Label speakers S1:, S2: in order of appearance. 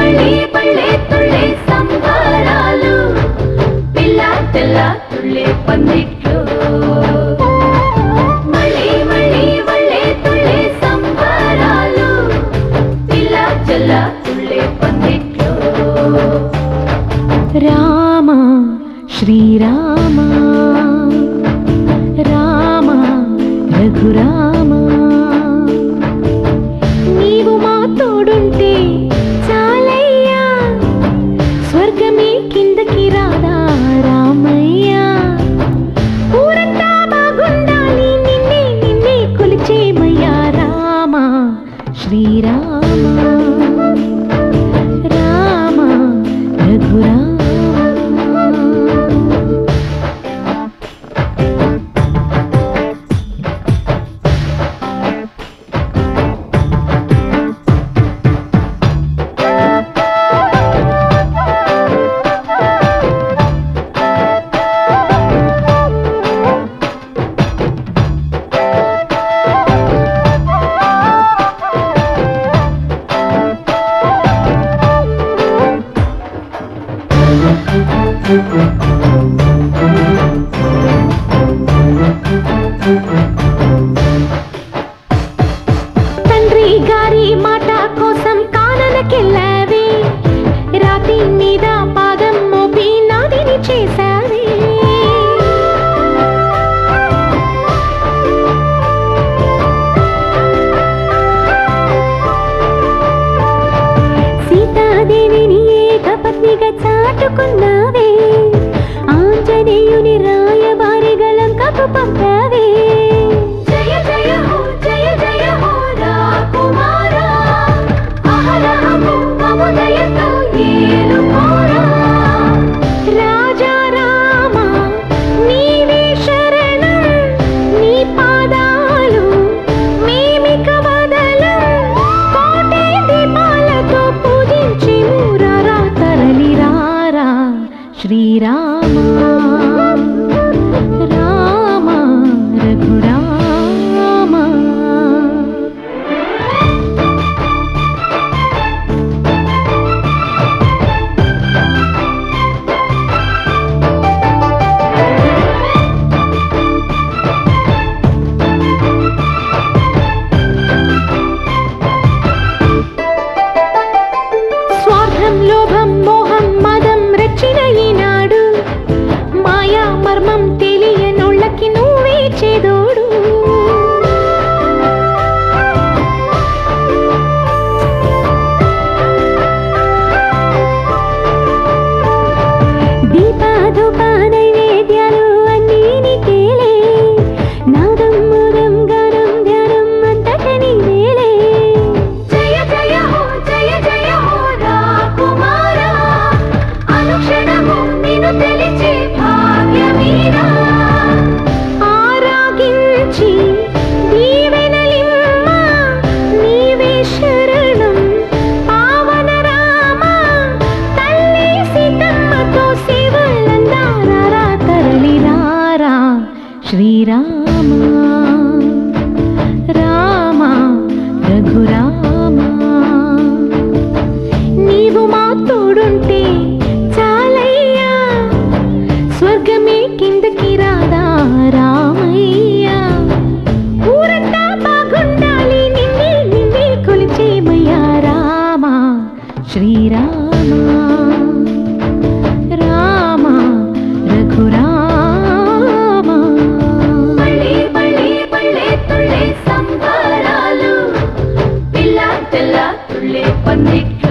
S1: మళ్ళీ పళ్ళే తుళ్ళే సంబరాలు పిల్ల తెల్ల తుళ్ళే పందిట్లో మళ్ళీ మళ్ళీ పళ్ళే తుళ్ళే సంబరాలు పిల్ల తెల్ల తుళ్ళే పందిట్లో రామ శ్రీరామ రామ రఘురామ నీవు మా తోడుంటే చాలయ్యా స్వర్గమే కిందకి రాదా రామయ్యా ఊరంతా బాగుండాలి నిన్నే నిన్నే కొలిచేమయ్యా రామ శ్రీరామ రామ రఘురామ తండ్రి గారి మాట కోసం కాననకెళ్ళావే రాతి మీద పాదం మోపి నాదిని చేశావే సీతాదేవిని ఏకపత్నిగా చాటుకున్నావే ఆంజనేయుని రాయబారిగా లంకకు పంపావే జయ జయ హో జయ జయ హో రాకుమారా అహరహము మముదయతో ఏలుకోరా రాజా రామ నీవే శరణం నీ పాదాలు మేమిక వదలం కోటి దీపాలతో పూజించి ఊరారా తరలిరారా శ్రీరామ రామ రఘురామ స్వార్థం లోభం మోహం మదం రెచ్చిన ఈనాడు మాయా మర్మం తెలియనోళ్ళకి నువ్వే చేదోడు దీపాధూప నైవేద్యాలు అన్నీ నీకేలే నాదం మూదం గానం ధ్యానం అంతట నీవేలే జయ జయ హో జయ జయ హో రాకుమారా అనుక్షణము నిన్ను తెలిచే భాగ్యమీరా ఆరాగించి దీవెనలిమ్మ నీవే శరణం పావన రామ తల్లి సీతమ్మతో సేవలందారా తరలిరారా శ్రీరామ రామ రఘురామ నీవు మా తోడుంటే చాలయ్యా స్వర్గమే కిందకి రాదా రామయ్యా ఊరంతా బాగుండాలి నిన్నే నిన్నే కొలిచేమయ్యా రామ శ్రీరామ రామ రఘురామ పళ్ళే పళ్ళే పళ్ళే తుళ్ళే సంబరాలు పిల్ల తెల్ల తుళ్ళే పందిట్లో